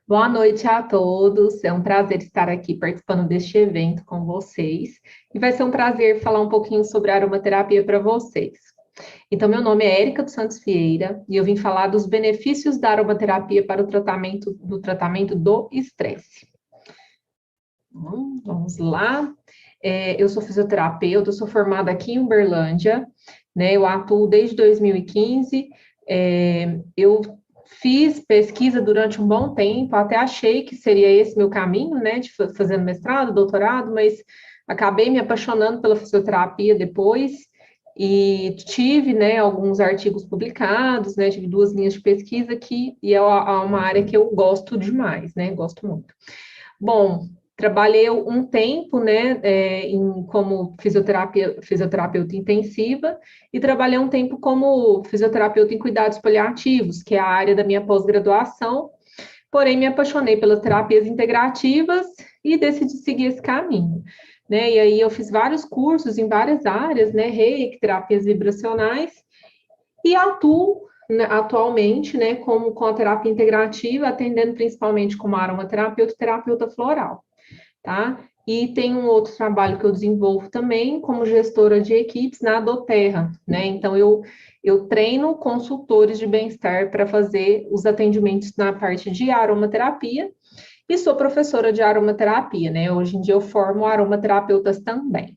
Boa noite a todos. É um prazer estar aqui participando deste evento com vocês. E vai ser um prazer falar um pouquinho sobre a aromaterapia para vocês. Então, meu nome é Érica dos Santos Vieira e eu vim falar dos benefícios da aromaterapia para o tratamento do estresse. Vamos lá. Eu sou fisioterapeuta, eu sou formada aqui em Uberlândia, né? Eu atuo desde 2015. Eu fiz pesquisa durante um bom tempo, até achei que seria esse meu caminho, né? De fazendo mestrado, doutorado, mas acabei me apaixonando pela fisioterapia depois e tive, né, alguns artigos publicados, né? Tive duas linhas de pesquisa aqui e é uma área que eu gosto demais, né? Gosto muito. Bom, trabalhei um tempo, né, como fisioterapeuta intensiva e trabalhei um tempo como fisioterapeuta em cuidados paliativos, que é a área da minha pós-graduação. Porém, me apaixonei pelas terapias integrativas e decidi seguir esse caminho, né? E aí eu fiz vários cursos em várias áreas, né, Reiki, terapias vibracionais e atuo, né, atualmente, né, com a terapia integrativa, atendendo principalmente como aromaterapeuta e terapeuta floral, tá? E tem um outro trabalho que eu desenvolvo também como gestora de equipes na Doterra, né? Então, eu treino consultores de bem-estar para fazer os atendimentos na parte de aromaterapia e sou professora de aromaterapia, né? Hoje em dia eu formo aromaterapeutas também.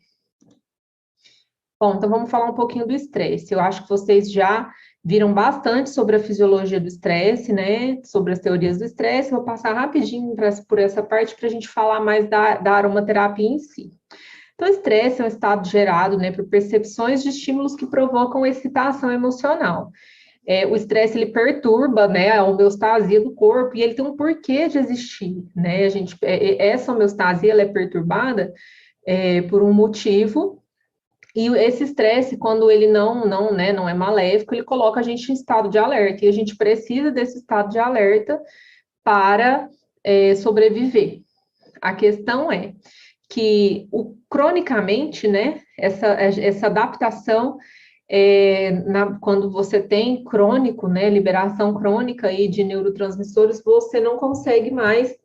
Bom, então vamos falar um pouquinho do estresse. Eu acho que vocês já viram bastante sobre a fisiologia do estresse, né? Sobre as teorias do estresse. Vou passar rapidinho por essa parte para a gente falar mais da aromaterapia em si. Então, o estresse é um estado gerado, né, por percepções de estímulos que provocam excitação emocional. O estresse ele perturba, né, a homeostasia do corpo e ele tem um porquê de existir, né? Essa homeostasia ela é perturbada por um motivo. E esse estresse, quando ele não é maléfico, ele coloca a gente em estado de alerta, e a gente precisa desse estado de alerta para sobreviver. A questão é que, cronicamente, né, essa adaptação, quando você tem crônico, né, liberação crônica aí de neurotransmissores, você não consegue mais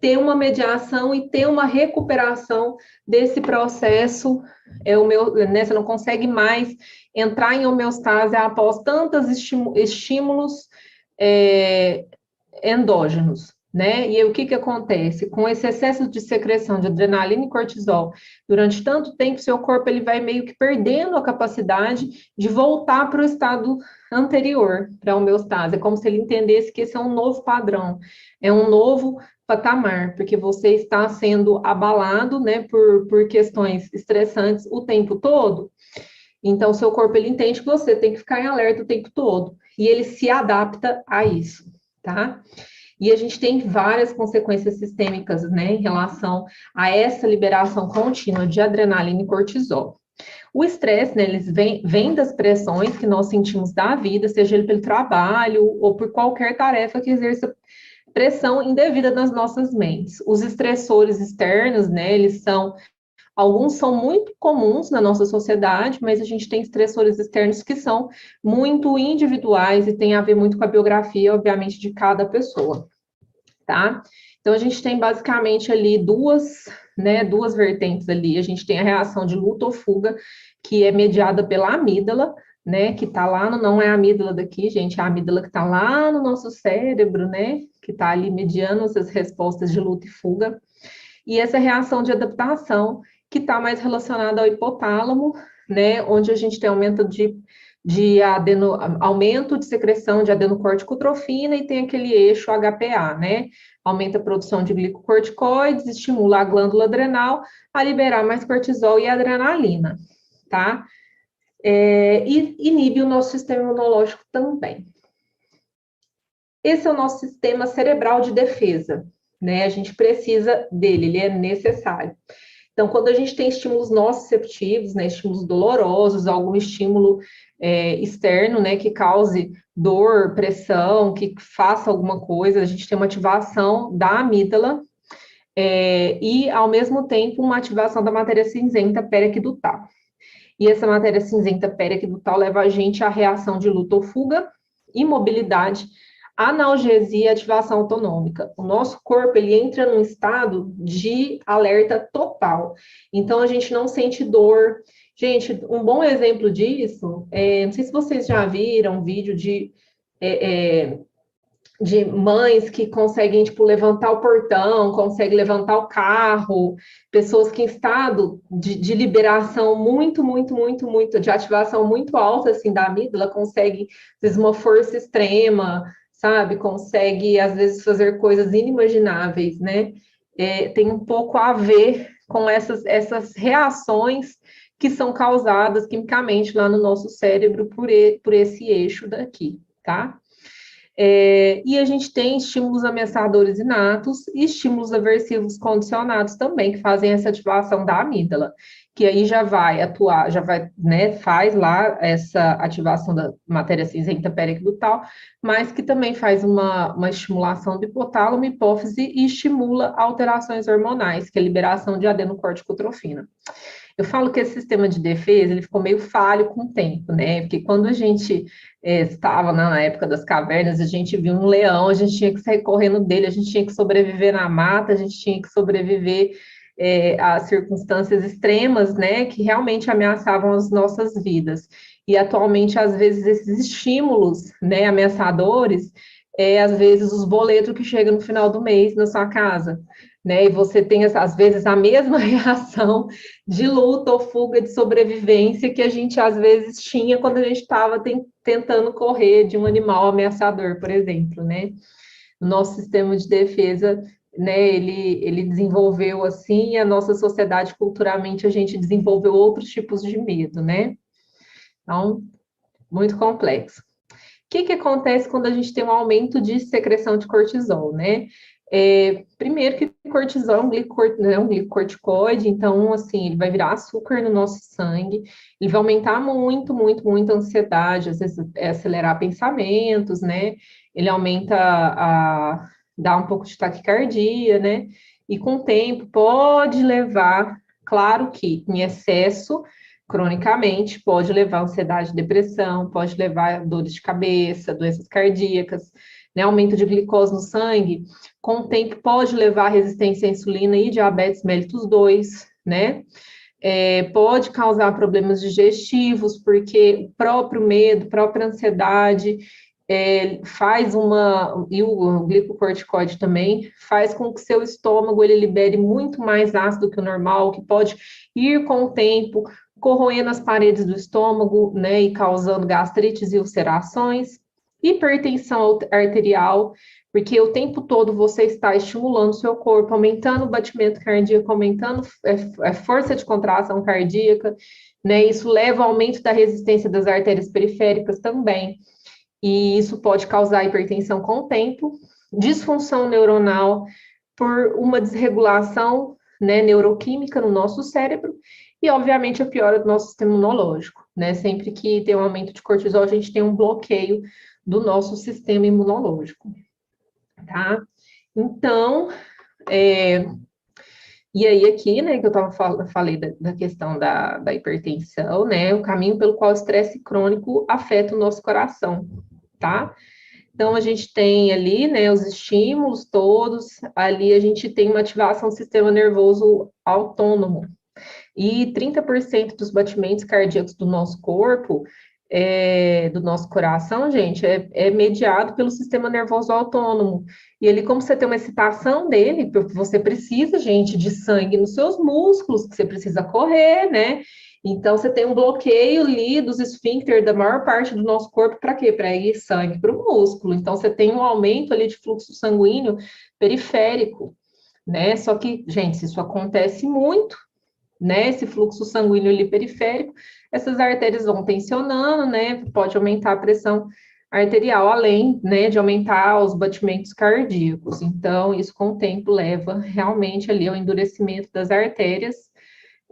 ter uma mediação e ter uma recuperação desse processo, né, você não consegue mais entrar em homeostase após tantos estímulos endógenos, né? E aí, o que acontece? Com esse excesso de secreção de adrenalina e cortisol durante tanto tempo, seu corpo ele vai meio que perdendo a capacidade de voltar para o estado anterior, para a homeostase. É como se ele entendesse que esse é um novo padrão, é um novo patamar, porque você está sendo abalado, né, por questões estressantes o tempo todo. Então, seu corpo ele entende que você tem que ficar em alerta o tempo todo e ele se adapta a isso, tá? E a gente tem várias consequências sistêmicas, né, em relação a essa liberação contínua de adrenalina e cortisol. O estresse, né, eles vem das pressões que nós sentimos da vida, seja ele pelo trabalho ou por qualquer tarefa que exerça pressão indevida nas nossas mentes. Os estressores externos, né, alguns são muito comuns na nossa sociedade, mas a gente tem estressores externos que são muito individuais e tem a ver muito com a biografia, obviamente, de cada pessoa, tá? Então, a gente tem basicamente ali duas vertentes ali. A gente tem a reação de luta ou fuga, que é mediada pela amígdala, né, que tá lá, não é a amígdala daqui, gente, é a amígdala que tá lá no nosso cérebro, né, que tá ali mediando essas respostas de luta e fuga. E essa reação de adaptação, que está mais relacionada ao hipotálamo, né, onde a gente tem aumento de secreção de adenocorticotrofina e tem aquele eixo HPA, né? Aumenta a produção de glicocorticoides, estimula a glândula adrenal a liberar mais cortisol e adrenalina, tá? E inibe o nosso sistema imunológico também. Esse é o nosso sistema cerebral de defesa, né? A gente precisa dele, ele é necessário. Então, quando a gente tem estímulos nociceptivos, né, estímulos dolorosos, algum estímulo externo, né, que cause dor, pressão, que faça alguma coisa, a gente tem uma ativação da amígdala e, ao mesmo tempo, uma ativação da matéria cinzenta periaquedutal. E essa matéria cinzenta periaquedutal leva a gente à reação de luta ou fuga, imobilidade, analgesia e ativação autonômica. O nosso corpo, ele entra num estado de alerta total. Então, a gente não sente dor. Gente, um bom exemplo disso, não sei se vocês já viram um vídeo é, é, de mães que conseguem, tipo, levantar o portão, conseguem levantar o carro, pessoas que em estado de liberação muito, de ativação muito alta, assim, da amígdala, conseguem, às vezes, uma força extrema, sabe? Consegue, às vezes, fazer coisas inimagináveis, né? Tem um pouco a ver com essas reações que são causadas quimicamente lá no nosso cérebro por esse eixo daqui, tá? E a gente tem estímulos ameaçadores inatos e estímulos aversivos condicionados também, que fazem essa ativação da amígdala, que aí já vai atuar, já vai, né, faz lá essa ativação da matéria cinzenta periquidutal, mas que também faz uma estimulação do hipotálamo, hipófise e estimula alterações hormonais, que é a liberação de adenocorticotrofina. Eu falo que esse sistema de defesa, ele ficou meio falho com o tempo, né? Porque quando a gente estava na época das cavernas, a gente viu um leão, a gente tinha que sair correndo dele, a gente tinha que sobreviver na mata, a gente tinha que sobreviver a circunstâncias extremas, né? Que realmente ameaçavam as nossas vidas. E atualmente, às vezes, esses estímulos, né, ameaçadores, às vezes os boletos que chegam no final do mês na sua casa, né? E você tem, às vezes, a mesma reação de luta ou fuga de sobrevivência que a gente às vezes tinha quando a gente estava tentando correr de um animal ameaçador, por exemplo, né? O nosso sistema de defesa, né, ele desenvolveu assim, e a nossa sociedade, culturalmente, a gente desenvolveu outros tipos de medo, né? Então, muito complexo. O que acontece quando a gente tem um aumento de secreção de cortisol, né? Primeiro que cortisol é um glicocorticoide, então, assim, ele vai virar açúcar no nosso sangue, ele vai aumentar muito a ansiedade, às vezes acelerar pensamentos, né? Ele aumenta dá um pouco de taquicardia, né? E com o tempo pode levar, claro que em excesso, cronicamente, pode levar a ansiedade, depressão, pode levar dores de cabeça, doenças cardíacas, né? Aumento de glicose no sangue, com o tempo pode levar a resistência à insulina e diabetes mellitus 2, né? Pode causar problemas digestivos, porque o próprio medo, a própria ansiedade faz e o glicocorticoide também, faz com que seu estômago ele libere muito mais ácido que o normal, que pode ir com o tempo corroendo as paredes do estômago, né, e causando gastrites e ulcerações, hipertensão arterial, porque o tempo todo você está estimulando o seu corpo, aumentando o batimento cardíaco, aumentando a força de contração cardíaca, né? Isso leva ao aumento da resistência das artérias periféricas também. E isso pode causar hipertensão com o tempo, disfunção neuronal por uma desregulação, né, neuroquímica no nosso cérebro e, obviamente, a piora do nosso sistema imunológico, né? Sempre que tem um aumento de cortisol, a gente tem um bloqueio do nosso sistema imunológico, tá? Então, e aí aqui, né, que eu falei da questão da hipertensão, né, o caminho pelo qual o estresse crônico afeta o nosso coração, tá? Então, a gente tem ali, né, os estímulos todos, ali a gente tem uma ativação do sistema nervoso autônomo, e 30% dos batimentos cardíacos do nosso corpo, do nosso coração, gente, mediado pelo sistema nervoso autônomo. E ele, como você tem uma excitação dele, você precisa, gente, de sangue nos seus músculos, que você precisa correr, né? Então, você tem um bloqueio ali dos esfíncter da maior parte do nosso corpo, para quê? Para ir sangue para o músculo. Então, você tem um aumento ali de fluxo sanguíneo periférico, né? Só que, gente, se isso acontece muito, né, esse fluxo sanguíneo ali periférico, essas artérias vão tensionando, né, pode aumentar a pressão arterial, além, né, de aumentar os batimentos cardíacos. Então, isso com o tempo leva realmente ali ao endurecimento das artérias,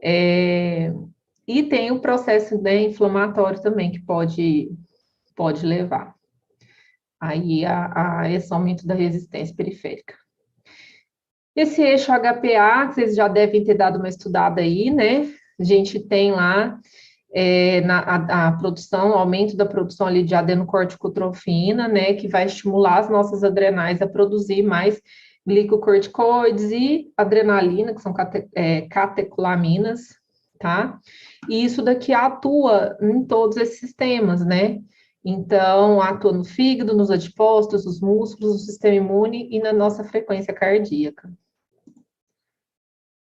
e tem o processo, né, inflamatório também, que pode levar aí a esse aumento da resistência periférica. Esse eixo HPA, vocês já devem ter dado uma estudada aí, né? A gente tem lá a produção, o aumento da produção ali de adenocorticotrofina, né, que vai estimular as nossas adrenais a produzir mais glicocorticoides e adrenalina, que são catecolaminas, tá? E isso daqui atua em todos esses sistemas, né? Então, atua no fígado, nos adipócitos, nos músculos, no sistema imune e na nossa frequência cardíaca.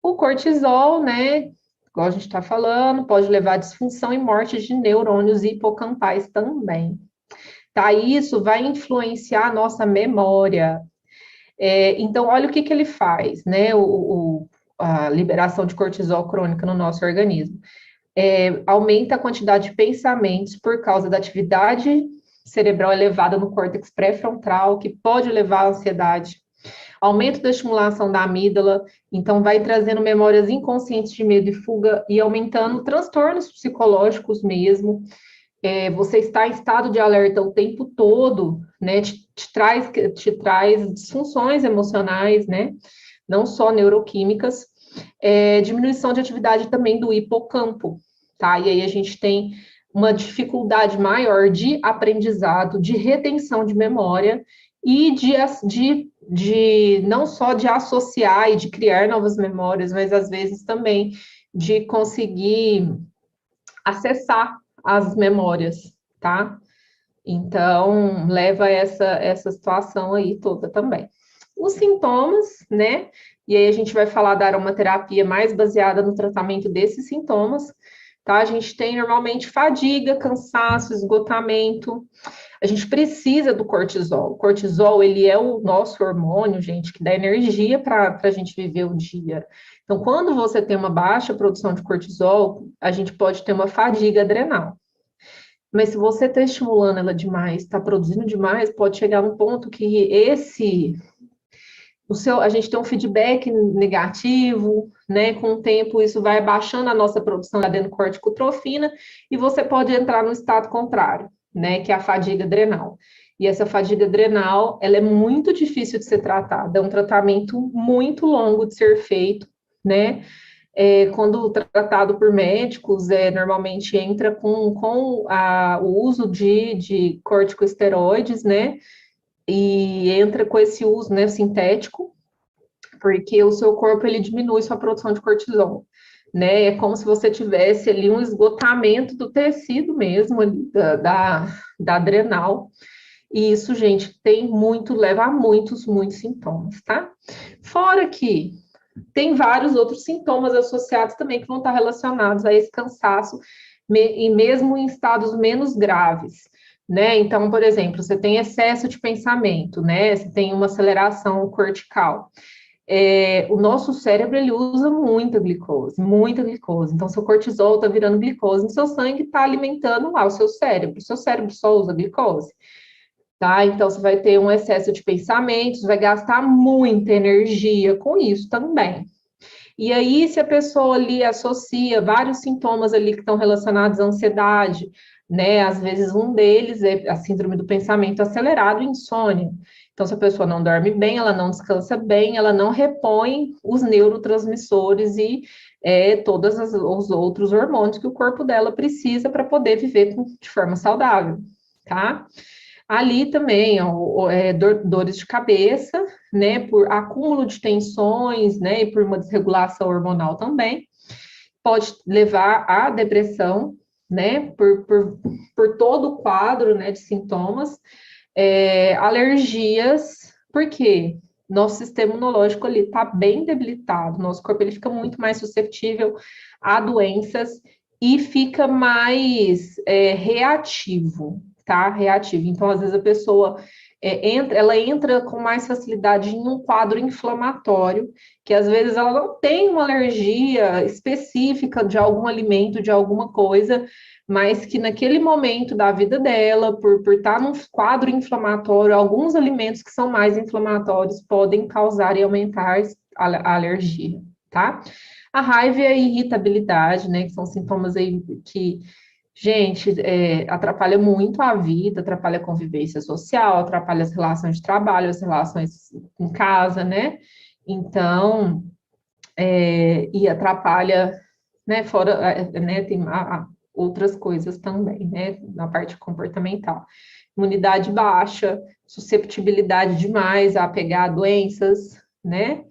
O cortisol, né, igual a gente está falando, pode levar a disfunção e morte de neurônios hipocampais também. Tá? Isso vai influenciar a nossa memória. Então, olha o que ele faz, né? A liberação de cortisol crônica no nosso organismo. Aumenta a quantidade de pensamentos por causa da atividade cerebral elevada no córtex pré-frontal, que pode levar à ansiedade. Aumento da estimulação da amígdala, então vai trazendo memórias inconscientes de medo e fuga e aumentando transtornos psicológicos mesmo. Você está em estado de alerta o tempo todo, né? Te traz disfunções emocionais, né? Não só neuroquímicas. Diminuição de atividade também do hipocampo, tá? E aí a gente tem uma dificuldade maior de aprendizado, de retenção de memória e de não só de associar e de criar novas memórias, mas às vezes também de conseguir acessar as memórias, tá? Então, leva a essa situação aí toda também. Os sintomas, né? E aí a gente vai falar da aromaterapia mais baseada no tratamento desses sintomas, tá? A gente tem normalmente fadiga, cansaço, esgotamento. A gente precisa do cortisol. O cortisol, ele é o nosso hormônio, gente, que dá energia para a gente viver o dia. Então, quando você tem uma baixa produção de cortisol, a gente pode ter uma fadiga adrenal. Mas se você está estimulando ela demais, está produzindo demais, pode chegar num ponto que a gente tem um feedback negativo, né? Com o tempo, isso vai abaixando a nossa produção de adenocorticotrofina e você pode entrar no estado contrário, né? Que é a fadiga adrenal. E essa fadiga adrenal, ela é muito difícil de ser tratada, é um tratamento muito longo de ser feito, né? Quando tratado por médicos, normalmente entra com o uso de corticosteroides, né? E entra com esse uso, né, sintético, porque o seu corpo, ele diminui sua produção de cortisol, né? É como se você tivesse ali um esgotamento do tecido mesmo, ali, da adrenal. E isso, gente, leva a muitos sintomas, tá? Fora que tem vários outros sintomas associados também que vão estar relacionados a esse cansaço, e mesmo em estados menos graves, né? Então, por exemplo, você tem excesso de pensamento, né? Você tem uma aceleração cortical. O nosso cérebro, ele usa muita glicose, muita glicose. Então, seu cortisol está virando glicose no seu sangue, está alimentando lá o seu cérebro. O seu cérebro só usa glicose. Tá? Então, você vai ter um excesso de pensamentos, vai gastar muita energia com isso também. E aí, se a pessoa ali associa vários sintomas ali que estão relacionados à ansiedade, né? Às vezes um deles é a síndrome do pensamento acelerado e insônia. Então, se a pessoa não dorme bem, ela não descansa bem, ela não repõe os neurotransmissores e todos os outros hormônios que o corpo dela precisa para poder viver de forma saudável, tá? Ali também, ó, dores de cabeça, né, por acúmulo de tensões, né, e por uma desregulação hormonal também, pode levar à depressão, né, por todo o quadro, né, de sintomas, alergias, porque nosso sistema imunológico ali está bem debilitado, nosso corpo ele fica muito mais suscetível a doenças e fica mais reativo, tá? Reativo. Então, às vezes a pessoa ela entra com mais facilidade em um quadro inflamatório, que às vezes ela não tem uma alergia específica de algum alimento, de alguma coisa, mas que naquele momento da vida dela, por estar num quadro inflamatório, alguns alimentos que são mais inflamatórios podem causar e aumentar a alergia, tá? A raiva e a irritabilidade, né, que são sintomas aí que, gente, atrapalha muito a vida, atrapalha a convivência social, atrapalha as relações de trabalho, as relações em casa, né? Então, e atrapalha, né, fora, né, tem outras coisas também, né? Na parte comportamental. Imunidade baixa, susceptibilidade demais a pegar doenças, né?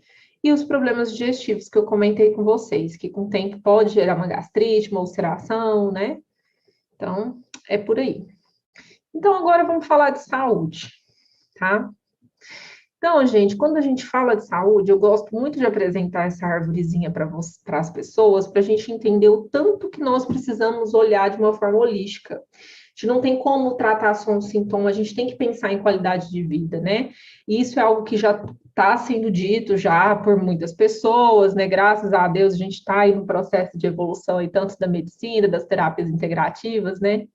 E os problemas digestivos que eu comentei com vocês, que com o tempo pode gerar uma gastrite, uma ulceração, né? Então, é por aí. Então, agora vamos falar de saúde, tá? Então, gente, quando a gente fala de saúde, eu gosto muito de apresentar essa arvorezinha para as pessoas, para a gente entender o tanto que nós precisamos olhar de uma forma holística. A gente não tem como tratar só um sintoma, a gente tem que pensar em qualidade de vida, né? E isso é algo que já está sendo dito já por muitas pessoas, né? Graças a Deus a gente está aí no processo de evolução, aí, tanto da medicina, das terapias integrativas, né?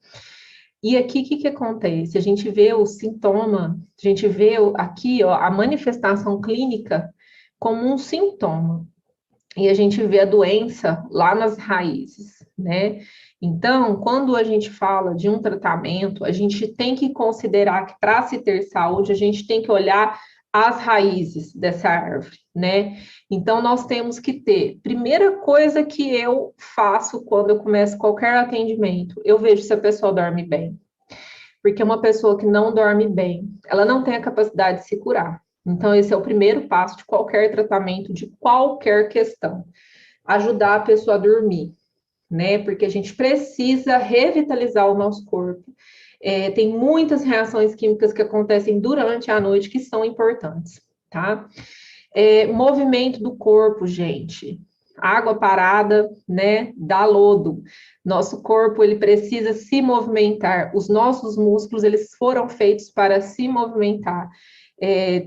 E aqui, o que acontece? A gente vê o sintoma, a gente vê aqui, ó, a manifestação clínica como um sintoma. E a gente vê a doença lá nas raízes, né? Então, quando a gente fala de um tratamento, a gente tem que considerar que para se ter saúde, a gente tem que olhar as raízes dessa árvore, né? Então, nós temos que ter, primeira coisa que eu faço quando eu começo qualquer atendimento, eu vejo se a pessoa dorme bem. Porque uma pessoa que não dorme bem, ela não tem a capacidade de se curar. Então, esse é o primeiro passo de qualquer tratamento, de qualquer questão. Ajudar a pessoa a dormir, né? Porque a gente precisa revitalizar o nosso corpo. Tem muitas reações químicas que acontecem durante a noite que são importantes, tá? Movimento do corpo, gente. Água parada, né, dá lodo. Nosso corpo, ele precisa se movimentar. Os nossos músculos, eles foram feitos para se movimentar.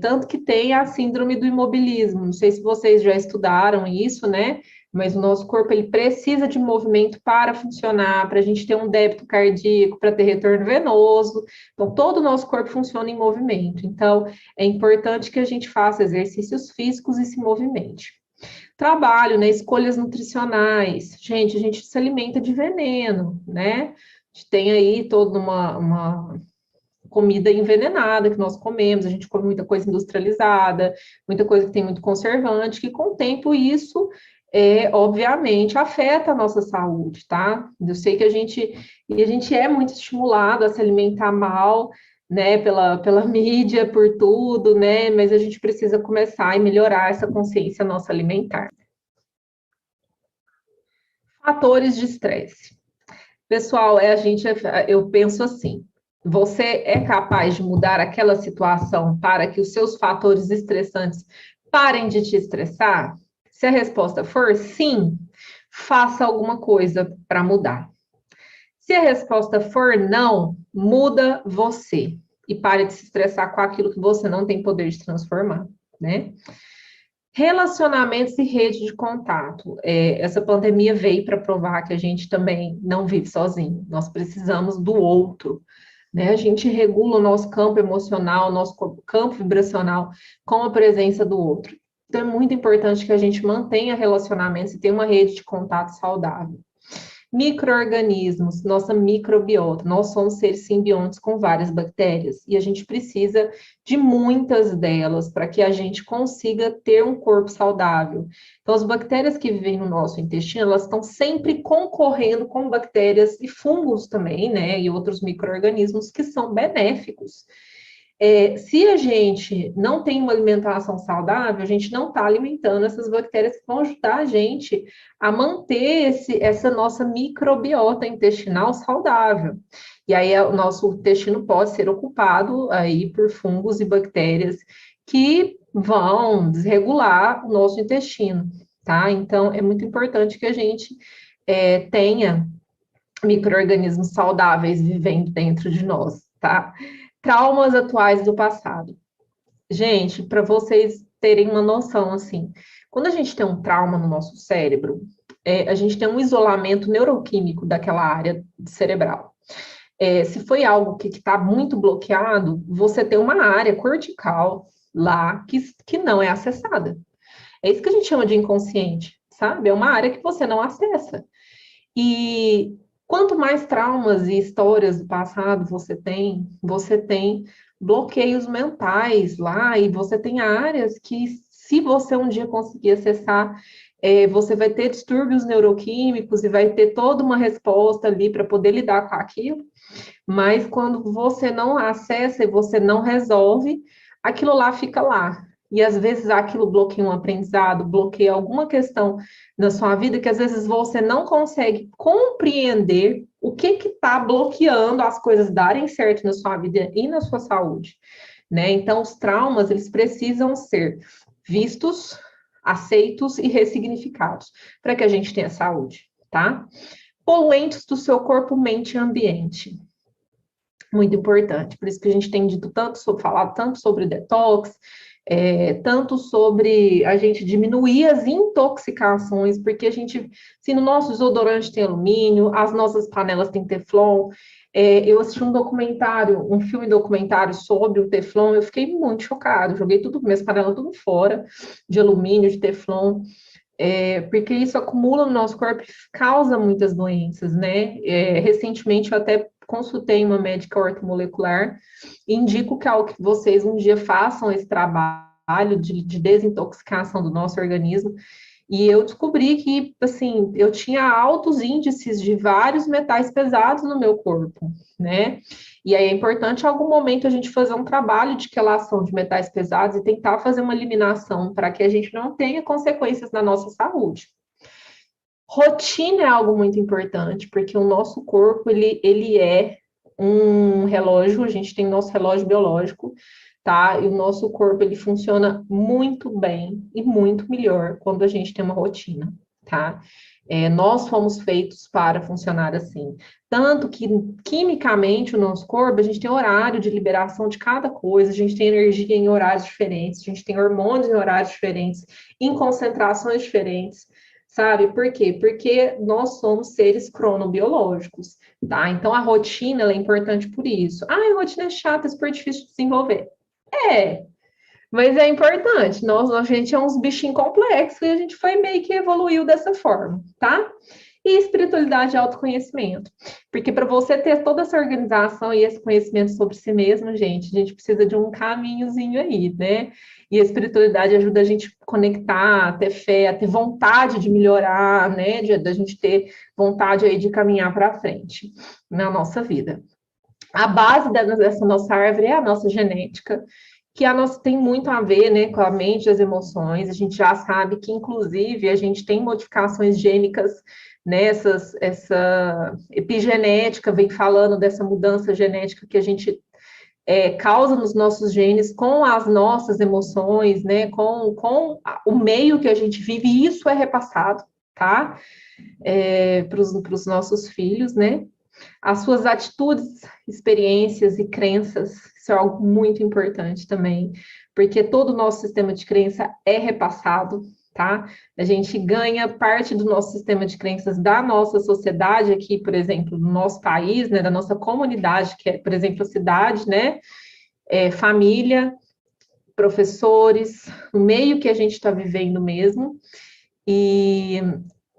Tanto que tem a síndrome do imobilismo. Não sei se vocês já estudaram isso, né? Mas o nosso corpo, ele precisa de movimento para funcionar, para a gente ter um débito cardíaco, para ter retorno venoso. Então, todo o nosso corpo funciona em movimento. Então, é importante que a gente faça exercícios físicos e se movimente. Trabalho, né? Escolhas nutricionais. Gente, a gente se alimenta de veneno, né? A gente tem aí toda uma comida envenenada que nós comemos, a gente come muita coisa industrializada, muita coisa que tem muito conservante, que com o tempo isso, obviamente, afeta a nossa saúde, tá? Eu sei que a gente é muito estimulado a se alimentar mal, né, pela mídia, por tudo, né, mas a gente precisa começar e melhorar essa consciência nossa alimentar. Fatores de estresse. Pessoal, eu penso assim, você é capaz de mudar aquela situação para que os seus fatores estressantes parem de te estressar? Se a resposta for sim, faça alguma coisa para mudar. Se a resposta for não, muda você e pare de se estressar com aquilo que você não tem poder de transformar, né? Relacionamentos e rede de contato. Essa pandemia veio para provar que a gente também não vive sozinho. Nós precisamos do outro, né? A gente regula o nosso campo emocional, o nosso campo vibracional com a presença do outro. Então, é muito importante que a gente mantenha relacionamentos e tenha uma rede de contato saudável. Micro-organismos, nossa microbiota. Nós somos seres simbiontes com várias bactérias e a gente precisa de muitas delas para que a gente consiga ter um corpo saudável. Então, as bactérias que vivem no nosso intestino, elas estão sempre concorrendo com bactérias e fungos também, né? E outros micro-organismos que são benéficos. Se a gente não tem uma alimentação saudável, a gente não está alimentando essas bactérias que vão ajudar a gente a manter essa nossa microbiota intestinal saudável. E aí o nosso intestino pode ser ocupado aí por fungos e bactérias que vão desregular o nosso intestino, tá? Então, é muito importante que a gente tenha micro-organismos saudáveis vivendo dentro de nós, tá? Traumas atuais do passado. Gente, para vocês terem uma noção, assim, quando a gente tem um trauma no nosso cérebro, a gente tem um isolamento neuroquímico daquela área cerebral. Se foi algo que está muito bloqueado, você tem uma área cortical lá que não é acessada. É isso que a gente chama de inconsciente, sabe? É uma área que você não acessa. E quanto mais traumas e histórias do passado você tem bloqueios mentais lá, e você tem áreas que, se você um dia conseguir acessar, você vai ter distúrbios neuroquímicos e vai ter toda uma resposta ali para poder lidar com aquilo, mas quando você não acessa e você não resolve, aquilo lá fica lá. E às vezes aquilo bloqueia um aprendizado, bloqueia alguma questão na sua vida que às vezes você não consegue compreender o que está bloqueando as coisas darem certo na sua vida e na sua saúde, né? Então, os traumas, eles precisam ser vistos, aceitos e ressignificados para que a gente tenha saúde, tá? Poluentes do seu corpo, mente e ambiente. Muito importante. Por isso que a gente tem dito tanto sobre, falado tanto sobre detox, tanto sobre a gente diminuir as intoxicações, porque a gente, se no nosso desodorante tem alumínio, as nossas panelas têm teflon. Eu assisti um documentário, um filme documentário sobre o teflon, eu fiquei muito chocada, joguei tudo, minhas panelas tudo fora, de alumínio, de teflon, porque isso acumula no nosso corpo e causa muitas doenças, né? Recentemente eu até consultei uma médica ortomolecular e indico que vocês um dia façam esse trabalho de desintoxicação do nosso organismo. E eu descobri que, assim, eu tinha altos índices de vários metais pesados no meu corpo, né? E aí é importante, em algum momento, a gente fazer um trabalho de quelação de metais pesados e tentar fazer uma eliminação para que a gente não tenha consequências na nossa saúde. Rotina é algo muito importante, porque o nosso corpo, ele é um relógio, a gente tem nosso relógio biológico, tá? E o nosso corpo, ele funciona muito bem e muito melhor quando a gente tem uma rotina, tá? Nós fomos feitos para funcionar assim. Tanto que, quimicamente, o nosso corpo, a gente tem horário de liberação de cada coisa, a gente tem energia em horários diferentes, a gente tem hormônios em horários diferentes, em concentrações diferentes, sabe? Por quê? Porque nós somos seres cronobiológicos, tá? Então, a rotina, ela é importante por isso. Ah, a rotina é chata, é super difícil de desenvolver. É, mas é importante. A gente é uns bichinhos complexos e a gente foi meio que evoluiu dessa forma, tá? E espiritualidade e autoconhecimento. Porque para você ter toda essa organização e esse conhecimento sobre si mesmo, gente, a gente precisa de um caminhozinho aí, né? E a espiritualidade ajuda a gente a conectar, a ter fé, a ter vontade de melhorar, né? Da gente ter vontade aí de caminhar para frente na nossa vida. A base dessa nossa árvore é a nossa genética, que a nossa tem muito a ver, né, com a mente e as emoções. A gente já sabe que, inclusive, a gente tem modificações gênicas, né, essa epigenética vem falando dessa mudança genética que a gente causa nos nossos genes com as nossas emoções, né, com o meio que a gente vive, e isso é repassado, tá? Para os nossos filhos, né? As suas atitudes, experiências e crenças, isso é algo muito importante também, porque todo o nosso sistema de crença é repassado, tá? A gente ganha parte do nosso sistema de crenças da nossa sociedade aqui, por exemplo, do nosso país, né, da nossa comunidade, que é, por exemplo, a cidade, né? Família, professores, o meio que a gente está vivendo mesmo, e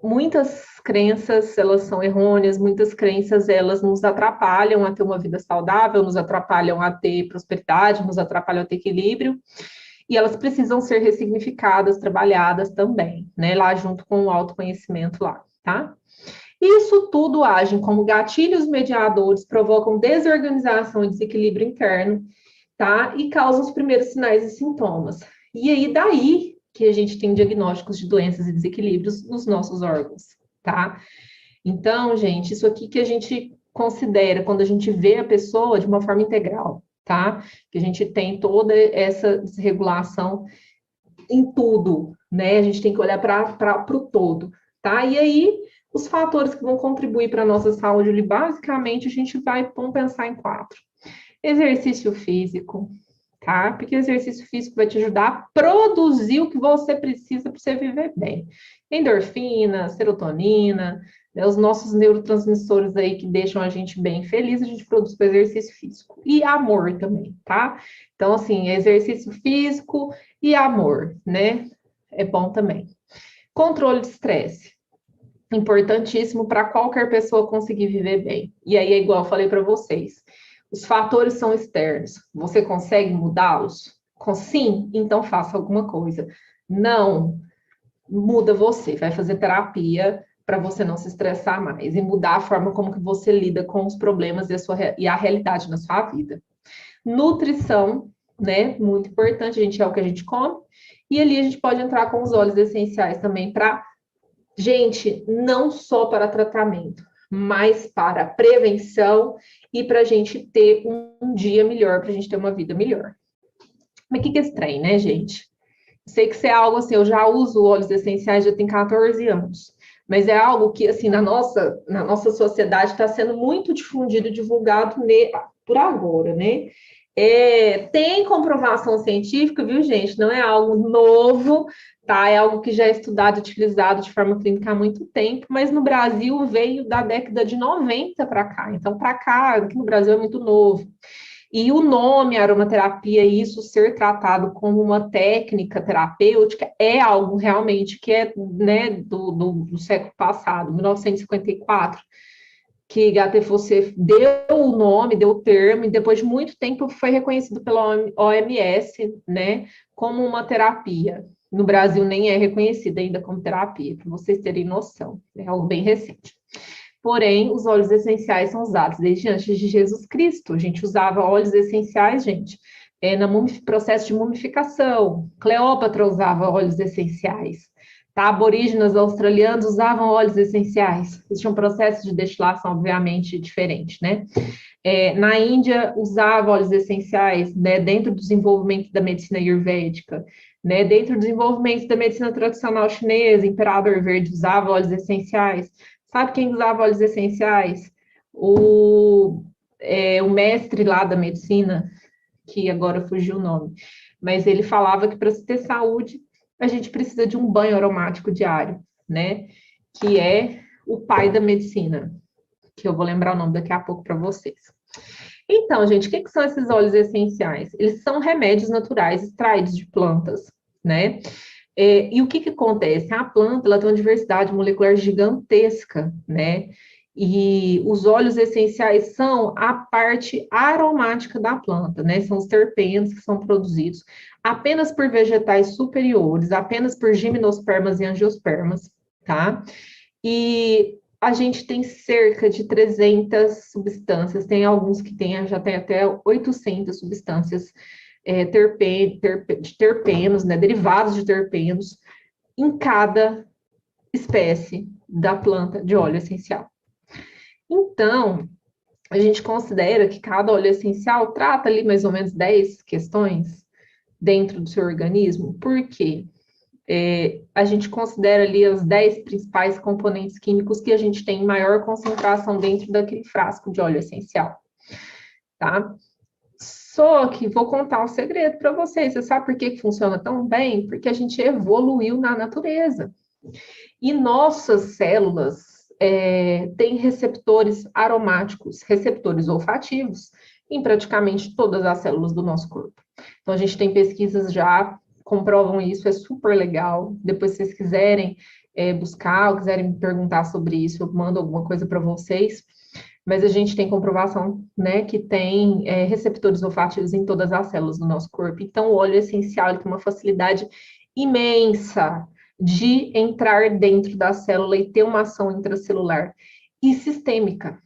muitas crenças, elas são errôneas, muitas crenças, elas nos atrapalham a ter uma vida saudável, nos atrapalham a ter prosperidade, nos atrapalham a ter equilíbrio, e elas precisam ser ressignificadas, trabalhadas também, né, lá junto com o autoconhecimento lá, tá? Isso tudo age como gatilhos mediadores, provocam desorganização e desequilíbrio interno, tá? E causam os primeiros sinais e sintomas. E aí, daí que a gente tem diagnósticos de doenças e desequilíbrios nos nossos órgãos, tá? Então, gente, isso aqui que a gente considera quando a gente vê a pessoa de uma forma integral, tá? Que a gente tem toda essa desregulação em tudo, né? A gente tem que olhar para o todo, tá? E aí, os fatores que vão contribuir para a nossa saúde, basicamente, a gente vamos pensar em 4. Exercício físico, tá? Porque o exercício físico vai te ajudar a produzir o que você precisa para você viver bem. Endorfina, serotonina, né, os nossos neurotransmissores aí que deixam a gente bem feliz, a gente produz com exercício físico. E amor também, tá? Então, assim, exercício físico e amor, né? É bom também. Controle de estresse. Importantíssimo para qualquer pessoa conseguir viver bem. E aí é igual eu falei para vocês. Os fatores são externos. Você consegue mudá-los? Sim, então faça alguma coisa. Não, muda você, vai fazer terapia para você não se estressar mais e mudar a forma como que você lida com os problemas e a realidade na sua vida. Nutrição, né? Muito importante, a gente é o que a gente come. E ali a gente pode entrar com os óleos essenciais também para, gente, não só para tratamento, mas para prevenção e para a gente ter um dia melhor, para a gente ter uma vida melhor. Mas o que é estranho, né, gente? Sei que isso é algo assim, eu já uso óleos essenciais já tem 14 anos, mas é algo que, assim, na nossa sociedade está sendo muito difundido e divulgado por agora, né? Tem comprovação científica, viu, gente? Não é algo novo, tá? É algo que já é estudado e utilizado de forma clínica há muito tempo, mas no Brasil veio da década de 90 para cá. Então, para cá, aqui no Brasil é muito novo. E o nome aromaterapia, isso ser tratado como uma técnica terapêutica, é algo realmente que é, né, do século passado, 1954, que HT deu o nome, deu o termo, e depois de muito tempo foi reconhecido pela OMS, né, como uma terapia. No Brasil nem é reconhecida ainda como terapia, para vocês terem noção, é algo bem recente. Porém, os óleos essenciais são usados desde antes de Jesus Cristo. A gente usava óleos essenciais, gente, no processo de mumificação. Cleópatra usava óleos essenciais. Tá? Aborígenes australianos usavam óleos essenciais. Existia um processo de destilação, obviamente, diferente, né? Na Índia, usava óleos essenciais, né, dentro do desenvolvimento da medicina ayurvédica, né, dentro do desenvolvimento da medicina tradicional chinesa, Imperador Verde usava óleos essenciais. Sabe quem usava óleos essenciais? O mestre lá da medicina, que agora fugiu o nome, mas ele falava que para se ter saúde, a gente precisa de um banho aromático diário, né? Que é o pai da medicina, que eu vou lembrar o nome daqui a pouco para vocês. Então, gente, o que são esses óleos essenciais? Eles são remédios naturais extraídos de plantas, né? E o que acontece? A planta ela tem uma diversidade molecular gigantesca, né? E os óleos essenciais são a parte aromática da planta, né? São os terpenos que são produzidos apenas por vegetais superiores, apenas por gimnospermas e angiospermas, tá? E a gente tem cerca de 300 substâncias, tem alguns que já tem até 800 substâncias de terpenos, né, derivados de terpenos, em cada espécie da planta de óleo essencial. Então, a gente considera que cada óleo essencial trata ali mais ou menos 10 questões dentro do seu organismo. Por quê? A gente considera ali os 10 principais componentes químicos que a gente tem em maior concentração dentro daquele frasco de óleo essencial, tá? Só que vou contar um segredo para vocês. Você sabe por que funciona tão bem? Porque a gente evoluiu na natureza. E nossas células têm receptores aromáticos, receptores olfativos, em praticamente todas as células do nosso corpo. Então, a gente tem pesquisas já comprovam isso, é super legal. Depois, se vocês quiserem buscar ou quiserem me perguntar sobre isso, eu mando alguma coisa para vocês. Mas a gente tem comprovação, né, que tem receptores olfativos em todas as células do nosso corpo. Então, o óleo essencial ele tem uma facilidade imensa de entrar dentro da célula e ter uma ação intracelular e sistêmica.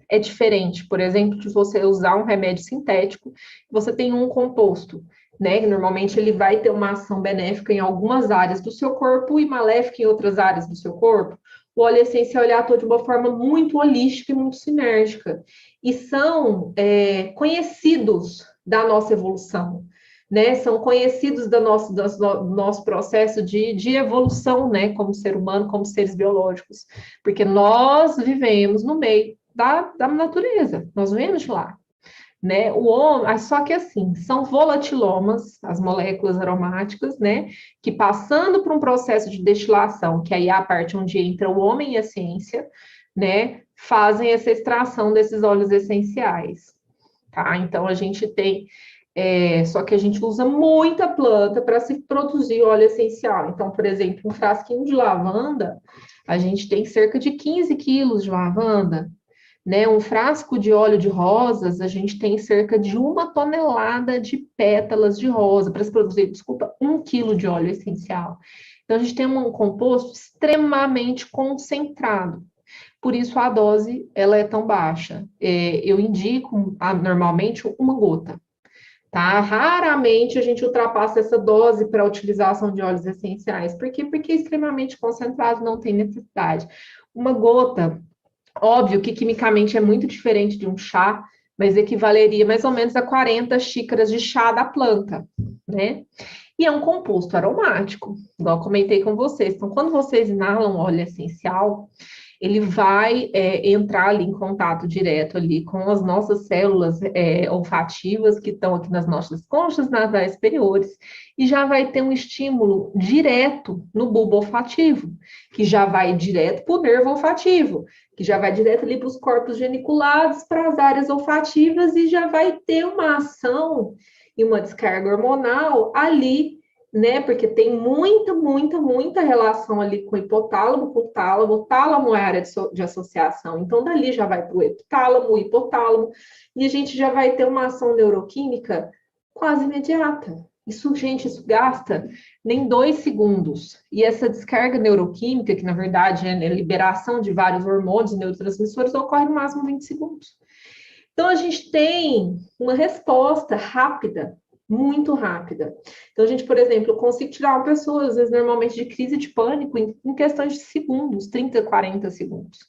É diferente, por exemplo, de você usar um remédio sintético, você tem um composto, né? Normalmente ele vai ter uma ação benéfica em algumas áreas do seu corpo e maléfica em outras áreas do seu corpo. O óleo essencial ele atua de uma forma muito holística e muito sinérgica. E são conhecidos da nossa evolução, né? São conhecidos do nosso processo de evolução, né? Como ser humano, como seres biológicos. Porque nós vivemos no meio da natureza, nós vemos de lá. Né? O homem, só que assim, são volatilomas, as moléculas aromáticas, né? Que passando por um processo de destilação, que aí é a parte onde entra o homem e a ciência, né? Fazem essa extração desses óleos essenciais, tá? Então a gente tem, só que a gente usa muita planta para se produzir óleo essencial. Então, por exemplo, um frasquinho de lavanda, a gente tem cerca de 15 quilos de lavanda. Né, um frasco de óleo de rosas, a gente tem cerca de 1 tonelada de pétalas de rosa para se produzir, 1 quilo de óleo essencial. Então, a gente tem um composto extremamente concentrado. Por isso, a dose, ela é tão baixa. Eu indico, normalmente, uma gota. Tá? Raramente a gente ultrapassa essa dose para a utilização de óleos essenciais. Por quê? Porque é extremamente concentrado, não tem necessidade. Uma gota, óbvio que quimicamente é muito diferente de um chá, mas equivaleria mais ou menos a 40 xícaras de chá da planta, né? E é um composto aromático, igual eu comentei com vocês. Então, quando vocês inalam óleo essencial, ele vai entrar ali em contato direto ali com as nossas células olfativas que estão aqui nas nossas conchas nasais superiores e já vai ter um estímulo direto no bulbo olfativo, que já vai direto para o nervo olfativo, que já vai direto ali para os corpos geniculados, para as áreas olfativas e já vai ter uma ação e uma descarga hormonal ali, né? Porque tem muita relação ali com o hipotálamo, com o tálamo. O tálamo é a área de associação. Então, dali já vai para o epitálamo, o hipotálamo, e a gente já vai ter uma ação neuroquímica quase imediata. Isso, gente, isso gasta nem 2 segundos. E essa descarga neuroquímica, que na verdade é a liberação de vários hormônios e neurotransmissores, ocorre no máximo 20 segundos. Então, a gente tem uma resposta rápida, muito rápida. Então, a gente, por exemplo, consigo tirar uma pessoa, às vezes, normalmente de crise de pânico, em questões de segundos, 30, 40 segundos,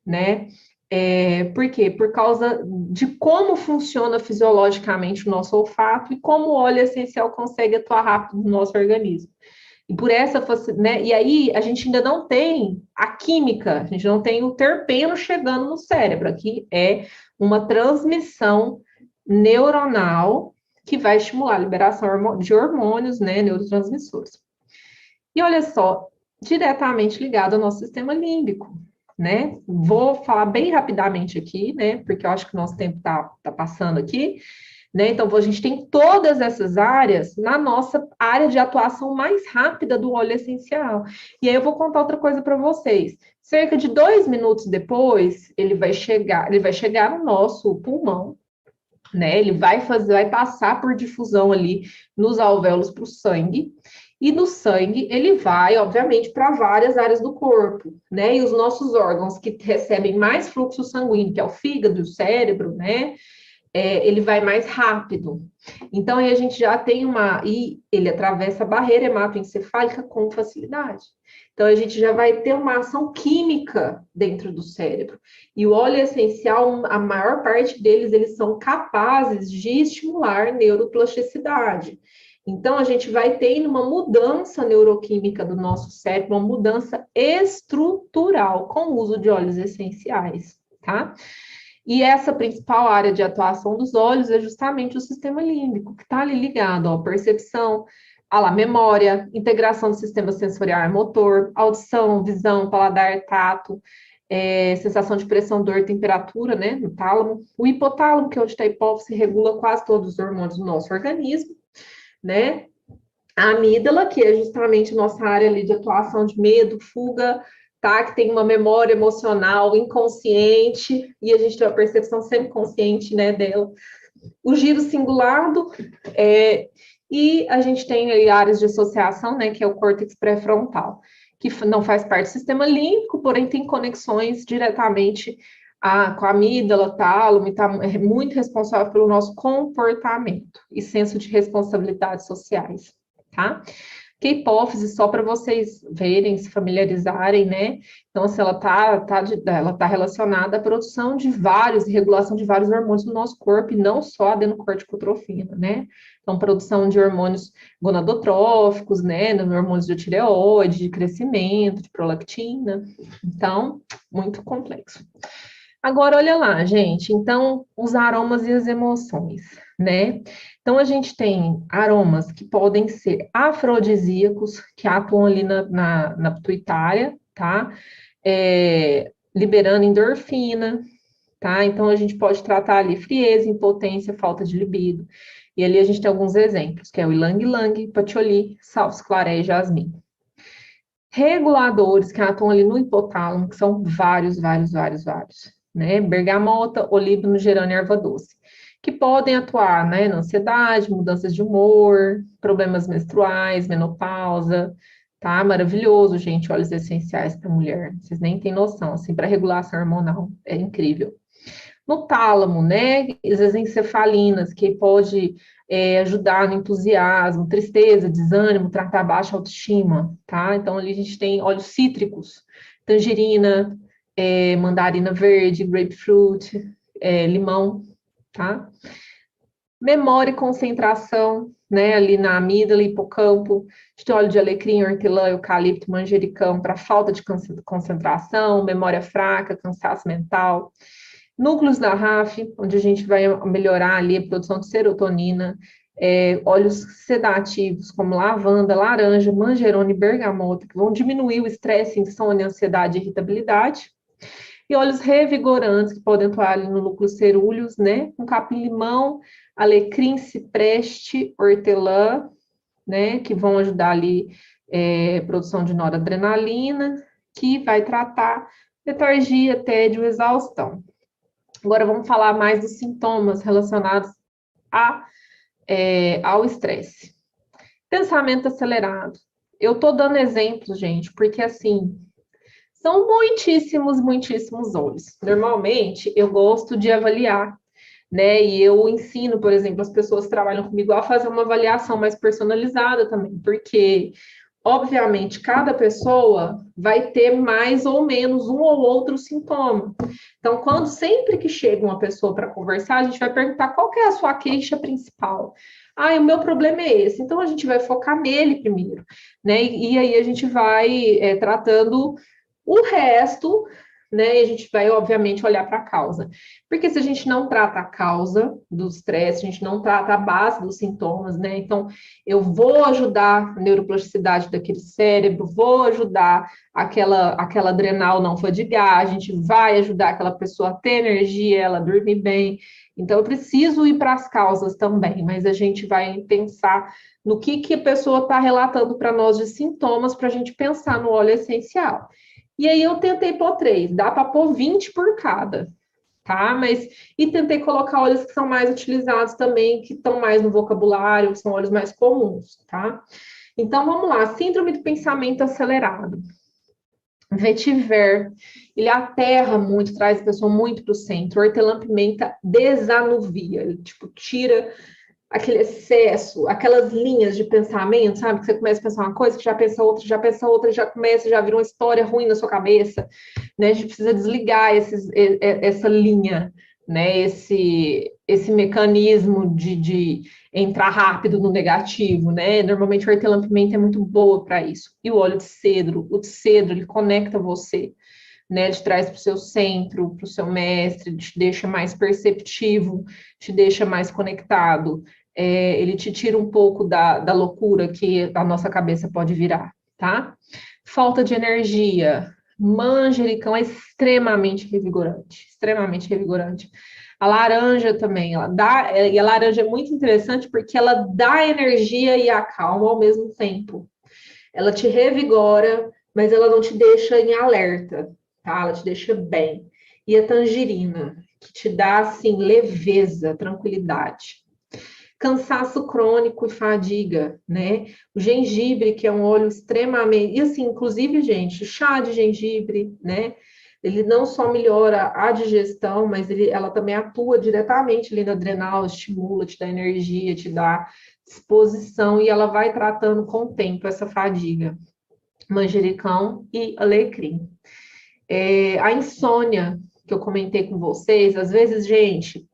né? Por quê? Por causa de como funciona fisiologicamente o nosso olfato e como o óleo essencial consegue atuar rápido no nosso organismo. E por essa, né? E aí a gente ainda não tem a química, a gente não tem o terpeno chegando no cérebro. Aqui é uma transmissão neuronal que vai estimular a liberação de hormônios, né, neurotransmissores. E olha só, diretamente ligado ao nosso sistema límbico, né? Vou falar bem rapidamente aqui, né, porque eu acho que o nosso tempo tá passando aqui, né? Então, a gente tem todas essas áreas na nossa área de atuação mais rápida do óleo essencial. E aí eu vou contar outra coisa para vocês. Cerca de 2 minutos depois, ele vai chegar no nosso pulmão, né? Ele vai passar por difusão ali nos alvéolos para o sangue. E do sangue ele vai, obviamente, para várias áreas do corpo, né? E os nossos órgãos que recebem mais fluxo sanguíneo, que é o fígado, o cérebro, né? Ele vai mais rápido. Então, aí a gente já tem e ele atravessa a barreira hematoencefálica com facilidade. Então, a gente já vai ter uma ação química dentro do cérebro. E o óleo essencial, a maior parte deles, eles são capazes de estimular neuroplasticidade. Então, a gente vai ter uma mudança neuroquímica do nosso cérebro, uma mudança estrutural com o uso de óleos essenciais, tá? E essa principal área de atuação dos olhos é justamente o sistema límbico, que está ali ligado à percepção, à memória, integração do sistema sensorial e motor, audição, visão, paladar, tato, sensação de pressão, dor, temperatura, né, no tálamo. O hipotálamo, que é onde está a hipófise, regula quase todos os hormônios do nosso organismo, né? A amígdala, que é justamente nossa área ali de atuação de medo, fuga, tá? Que tem uma memória emocional inconsciente, e a gente tem uma percepção sempre consciente, né, dela. O giro cingulado, e a gente tem aí áreas de associação, né, que é o córtex pré-frontal, que não faz parte do sistema límbico, porém tem conexões diretamente com a amígdala, tálamo, e é muito responsável pelo nosso comportamento e senso de responsabilidades sociais, tá? Que hipófise, só para vocês verem, se familiarizarem, né? Então, assim, ela tá relacionada à produção de regulação de vários hormônios no nosso corpo, e não só a adenocorticotrofina, né? Então, produção de hormônios gonadotróficos, né? Hormônios de tireoide, de crescimento, de prolactina. Então, muito complexo. Agora, olha lá, gente. Então, os aromas e as emoções, né? Então, a gente tem aromas que podem ser afrodisíacos, que atuam ali na pituitária, tá? Liberando endorfina, tá? Então, a gente pode tratar ali frieza, impotência, falta de libido. E ali a gente tem alguns exemplos, que é o ylang-ylang, patchouli, salsiclaré e jasmim. Reguladores que atuam ali no hipotálamo, que são vários, né? Bergamota, olíbano, gerânio e erva doce, que podem atuar, né, na ansiedade, mudanças de humor, problemas menstruais, menopausa, tá? Maravilhoso, gente, óleos essenciais para mulher. Vocês nem têm noção, assim, para regulação hormonal, é incrível. No tálamo, né? As encefalinas, que pode ajudar no entusiasmo, tristeza, desânimo, tratar baixa autoestima, tá? Então, ali a gente tem óleos cítricos, tangerina, mandarina verde, grapefruit, limão, tá? Memória e concentração, né? Ali na amígdala, hipocampo, a gente tem óleo de alecrim, hortelã, eucalipto, manjericão, para falta de concentração, memória fraca, cansaço mental. Núcleos da RAF, onde a gente vai melhorar ali a produção de serotonina, óleos sedativos como lavanda, laranja, manjerona e bergamota, que vão diminuir o estresse, insônia, ansiedade e irritabilidade. E óleos revigorantes, que podem atuar ali no núcleo cerúleos, né? Com capim-limão, alecrim, cipreste, hortelã, né? Que vão ajudar ali produção de noradrenalina, que vai tratar letargia, tédio, exaustão. Agora vamos falar mais dos sintomas relacionados ao estresse. Pensamento acelerado. Eu estou dando exemplos, gente, porque assim, são muitíssimos, muitíssimos olhos. Normalmente, eu gosto de avaliar, né? E eu ensino, por exemplo, as pessoas que trabalham comigo a fazer uma avaliação mais personalizada também, porque obviamente, cada pessoa vai ter mais ou menos um ou outro sintoma. Então, sempre que chega uma pessoa para conversar, a gente vai perguntar qual que é a sua queixa principal. Ah, o meu problema é esse. Então, a gente vai focar nele primeiro, né? E aí a gente vai tratando o resto, né? E a gente vai, obviamente, olhar para a causa. Porque se a gente não trata a causa do estresse, a gente não trata a base dos sintomas, né? Então, eu vou ajudar a neuroplasticidade daquele cérebro, vou ajudar aquela adrenal não fadigar, a gente vai ajudar aquela pessoa a ter energia, ela dormir bem. Então, eu preciso ir para as causas também, mas a gente vai pensar no que a pessoa está relatando para nós de sintomas para a gente pensar no óleo essencial. E aí eu tentei pôr 3, dá para pôr 20 por cada, tá? E tentei colocar óleos que são mais utilizados também, que estão mais no vocabulário, que são óleos mais comuns, tá? Então vamos lá, síndrome do pensamento acelerado. Vetiver, ele aterra muito, traz a pessoa muito para o centro. Hortelã-pimenta desanuvia, ele tipo tira aquele excesso, aquelas linhas de pensamento, sabe? Que você começa a pensar uma coisa, que já pensa outra, já vira uma história ruim na sua cabeça, né? A gente precisa desligar essa linha, né? Esse mecanismo de entrar rápido no negativo, né? Normalmente a hortelã-pimenta é muito boa para isso. E o de cedro, ele conecta você, né? Te traz para o seu centro, para o seu mestre, te deixa mais perceptivo, te deixa mais conectado. Ele te tira um pouco da loucura que a nossa cabeça pode virar, tá? Falta de energia. Manjericão é extremamente revigorante, extremamente revigorante. A laranja também, e a laranja é muito interessante porque ela dá energia e acalma ao mesmo tempo. Ela te revigora, mas ela não te deixa em alerta, tá? Ela te deixa bem. E a tangerina, que te dá, assim, leveza, tranquilidade. Cansaço crônico e fadiga, né? O gengibre, que é um óleo extremamente... E, assim, inclusive, gente, chá de gengibre, né? Ele não só melhora a digestão, mas ela também atua diretamente ali na adrenal, estimula, te dá energia, te dá disposição, e ela vai tratando com o tempo essa fadiga. Manjericão e alecrim. A insônia, que eu comentei com vocês, às vezes, gente,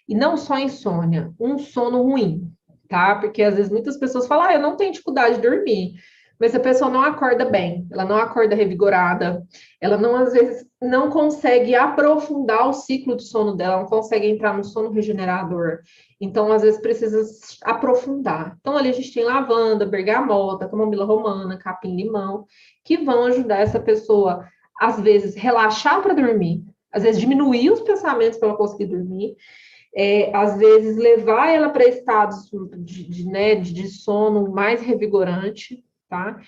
e não só insônia, um sono ruim, tá? Porque às vezes muitas pessoas falam, eu não tenho dificuldade de dormir, mas a pessoa não acorda bem, ela não acorda revigorada, ela não, às vezes, não consegue aprofundar o ciclo de sono dela, não consegue entrar no sono regenerador. Então, às vezes, precisa aprofundar. Então, ali a gente tem lavanda, bergamota, camomila romana, capim-limão, que vão ajudar essa pessoa, às vezes, relaxar para dormir, às vezes, diminuir os pensamentos para ela conseguir dormir, às vezes levar ela para estados de sono mais revigorante, tá?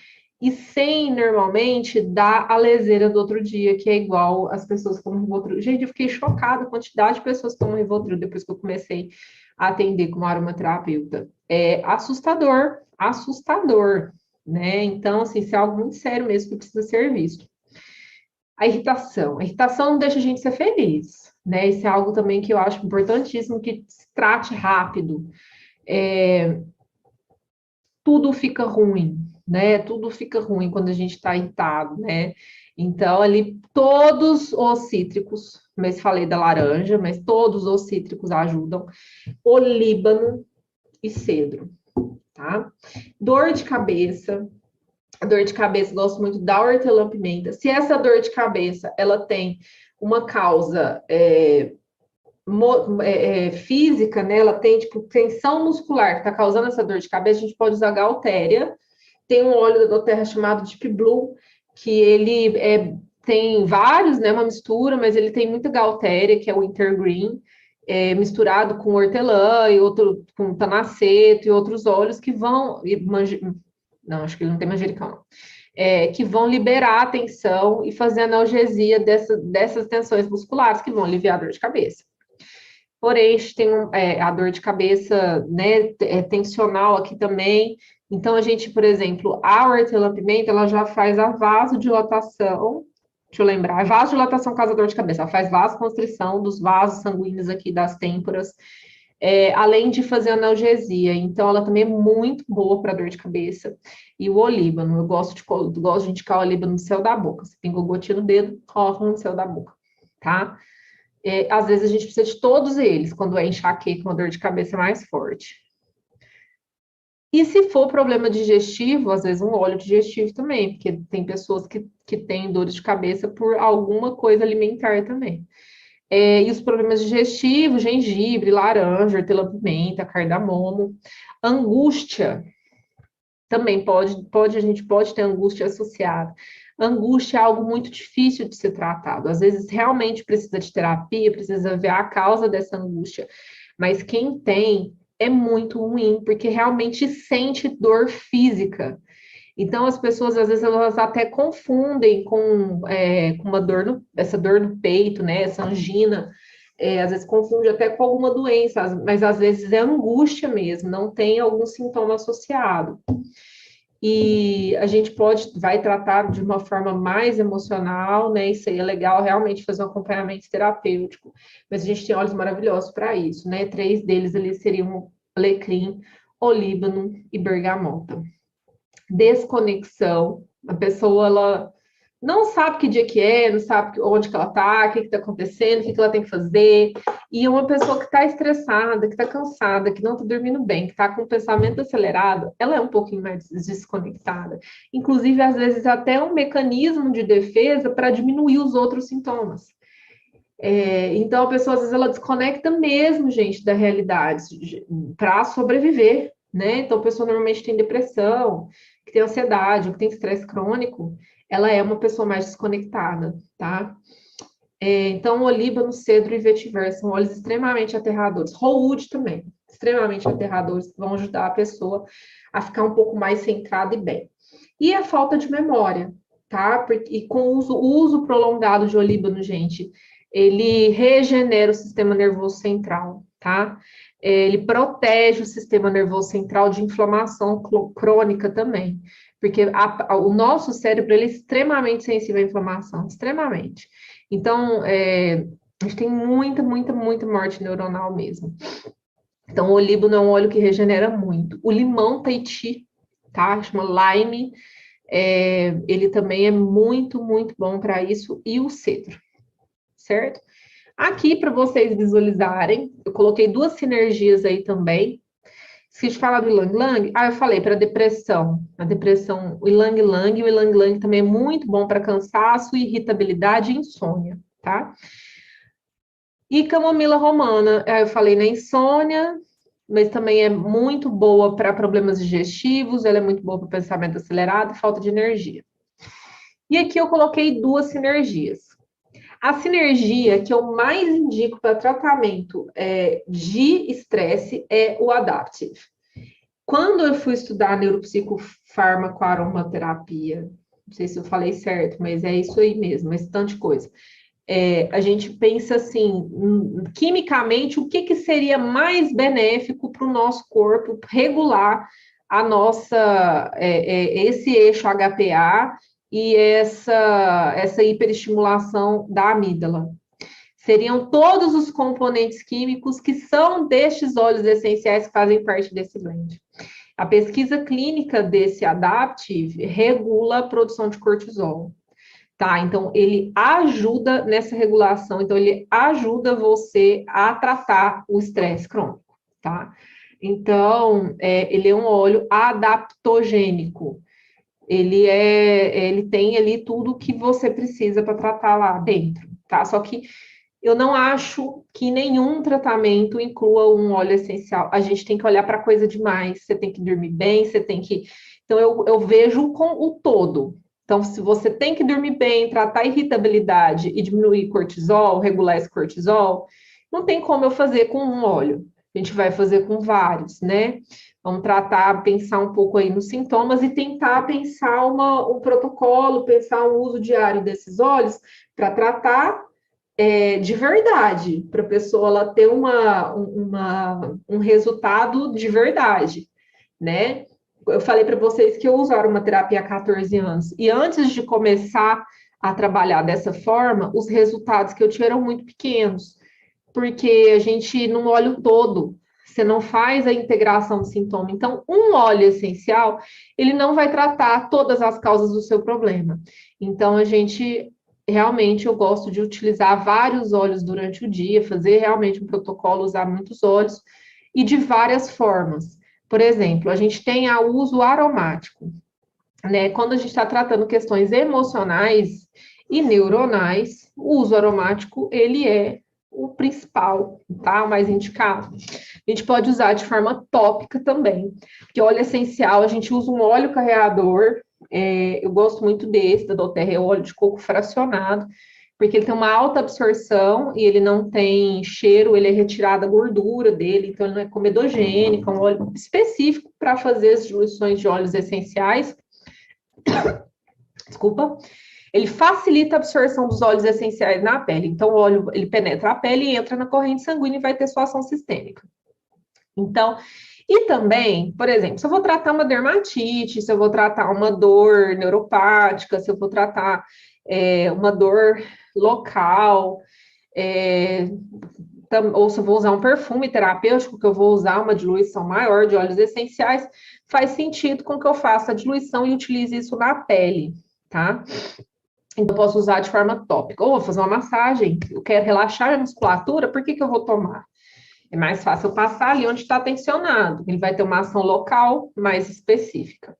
E sem, normalmente, dar a leseira do outro dia, que é igual as pessoas que tomam Rivotril. Gente, eu fiquei chocada com a quantidade de pessoas que tomam Rivotril depois que eu comecei a atender como aromaterapeuta. É assustador, assustador. né? Então, assim, isso é algo muito sério mesmo que precisa ser visto. A irritação não deixa a gente ser feliz, né? Isso é algo também que eu acho importantíssimo que se trate rápido. Tudo fica ruim, né? Tudo fica ruim quando a gente está irritado, né? Então, ali, todos os cítricos, mas falei da laranja, mas todos os cítricos ajudam. Olíbano e cedro, tá? Dor de cabeça. A dor de cabeça, gosto muito da hortelã-pimenta. Se essa dor de cabeça, ela tem uma causa física, né? Ela tem, tipo, tensão muscular que está causando essa dor de cabeça, a gente pode usar galtéria. Tem um óleo da doTERRA chamado Deep Blue, que ele tem vários, né? Uma mistura, mas ele tem muita galtéria, que é o Wintergreen, misturado com hortelã e outro com tanaceto e outros óleos que vão. Não, acho que ele não tem manjericão, não. Que vão liberar a tensão e fazer analgesia dessas tensões musculares que vão aliviar a dor de cabeça. Porém, a gente tem a dor de cabeça, né, tensional aqui também. Então, a gente, por exemplo, a hortelã-pimenta, ela já faz a vasodilatação. Deixa eu lembrar, a vasodilatação causa dor de cabeça. Ela faz vasoconstrição dos vasos sanguíneos aqui das têmporas, além de fazer analgesia. Então, ela também é muito boa para dor de cabeça. E o olíbano, eu gosto de indicar o olíbano no céu da boca. Você pingou gotinha no dedo, coloca no céu da boca, tá? Às vezes a gente precisa de todos eles, quando é enxaqueca, uma dor de cabeça mais forte. E se for problema digestivo, às vezes um óleo digestivo também, porque tem pessoas que têm dores de cabeça por alguma coisa alimentar também. E os problemas digestivos, gengibre, laranja, hortelã-pimenta, cardamomo. Angústia, também a gente pode ter angústia associada. Angústia é algo muito difícil de ser tratado. Às vezes realmente precisa de terapia, precisa ver a causa dessa angústia. Mas quem tem é muito ruim, porque realmente sente dor física. Então as pessoas às vezes elas até confundem com essa dor no peito, né? Essa angina. Às vezes confunde até com alguma doença, mas às vezes é angústia mesmo, não tem algum sintoma associado. E a gente vai tratar de uma forma mais emocional, né? Isso aí é legal, realmente fazer um acompanhamento terapêutico. Mas a gente tem óleos maravilhosos para isso, né? 3 deles ali seriam alecrim, olíbano e bergamota. Desconexão. A pessoa, ela não sabe que dia que é, não sabe onde que ela está, o que está acontecendo, o que ela tem que fazer. E uma pessoa que está estressada, que está cansada, que não está dormindo bem, que está com o pensamento acelerado, ela é um pouquinho mais desconectada. Inclusive, às vezes, até um mecanismo de defesa para diminuir os outros sintomas. Então, a pessoa, às vezes, ela desconecta mesmo, gente, da realidade para sobreviver, né? Então, a pessoa normalmente tem depressão, que tem ansiedade, que tem estresse crônico, ela é uma pessoa mais desconectada, tá? Então, olíbano, cedro e vetiver são óleos extremamente aterradores. Rowood também, extremamente aterradores, que vão ajudar a pessoa a ficar um pouco mais centrada e bem. E a falta de memória, tá? E com o uso prolongado de olíbano, gente, ele regenera o sistema nervoso central, tá? Ele protege o sistema nervoso central de inflamação crônica também, porque o nosso cérebro ele é extremamente sensível à inflamação, extremamente. Então, a gente tem muita, muita, muita morte neuronal mesmo. Então, o olíbano é um óleo que regenera muito. O limão Tahiti, tá? Chama lime, ele também é muito, muito bom para isso. E o cedro, certo? Aqui, para vocês visualizarem, eu coloquei 2 sinergias aí também. Se de falar do ylang-ylang, eu falei para depressão. A depressão, o ylang-ylang, e o ylang-ylang também é muito bom para cansaço, irritabilidade e insônia, tá? E camomila romana, eu falei na insônia, mas também é muito boa para problemas digestivos, ela é muito boa para pensamento acelerado e falta de energia. E aqui eu coloquei 2 sinergias. A sinergia que eu mais indico para tratamento de estresse é o Adaptive. Quando eu fui estudar neuropsicofarmacoaromaterapia, não sei se eu falei certo, mas é isso aí mesmo, esse tanto de coisa. A gente pensa assim, quimicamente, o que seria mais benéfico para o nosso corpo regular a nossa, esse eixo HPA e essa hiperestimulação da amígdala. Seriam todos os componentes químicos que são destes óleos essenciais que fazem parte desse blend. A pesquisa clínica desse Adaptive regula a produção de cortisol, tá? Então, ele ajuda nessa regulação, então, ele ajuda você a tratar o estresse crônico, tá? Então, ele é um óleo adaptogênico. Ele tem ali tudo que você precisa para tratar lá dentro, tá? Só que eu não acho que nenhum tratamento inclua um óleo essencial. A gente tem que olhar para coisa demais. Você tem que dormir bem, você tem que. Então, eu vejo com o todo. Então, se você tem que dormir bem, tratar a irritabilidade e diminuir cortisol, regular esse cortisol, não tem como eu fazer com um óleo. A gente vai fazer com vários, né? Vamos tratar, pensar um pouco aí nos sintomas e tentar pensar um protocolo, pensar um uso diário desses óleos para tratar de verdade, para a pessoa ela ter um resultado de verdade, né? Eu falei para vocês que eu uso aromaterapia há 14 anos, e antes de começar a trabalhar dessa forma, os resultados que eu tinha eram muito pequenos, porque a gente não olha o todo, você não faz a integração do sintoma. Então, um óleo essencial, ele não vai tratar todas as causas do seu problema. Então, realmente eu gosto de utilizar vários óleos durante o dia, fazer realmente um protocolo, usar muitos óleos e de várias formas. Por exemplo, a gente tem o uso aromático, né? Quando a gente está tratando questões emocionais e neuronais, o uso aromático, ele é o principal, tá? O mais indicado. A gente pode usar de forma tópica também, porque óleo essencial, a gente usa um óleo carreador, eu gosto muito desse, da doTERRA, é o óleo de coco fracionado, porque ele tem uma alta absorção e ele não tem cheiro, ele é retirado a gordura dele, então ele não é comedogênico, é um óleo específico para fazer as diluições de óleos essenciais. Desculpa. Ele facilita a absorção dos óleos essenciais na pele. Então, o óleo, ele penetra a pele e entra na corrente sanguínea e vai ter sua ação sistêmica. Então, e também, por exemplo, se eu vou tratar uma dermatite, se eu vou tratar uma dor neuropática, se eu vou tratar uma dor local, ou se eu vou usar um perfume terapêutico, que eu vou usar uma diluição maior de óleos essenciais, faz sentido com que eu faça a diluição e utilize isso na pele, tá? Então, eu posso usar de forma tópica. Ou vou fazer uma massagem, eu quero relaxar a musculatura, por que eu vou tomar? É mais fácil eu passar ali onde está tensionado. Ele vai ter uma ação local mais específica.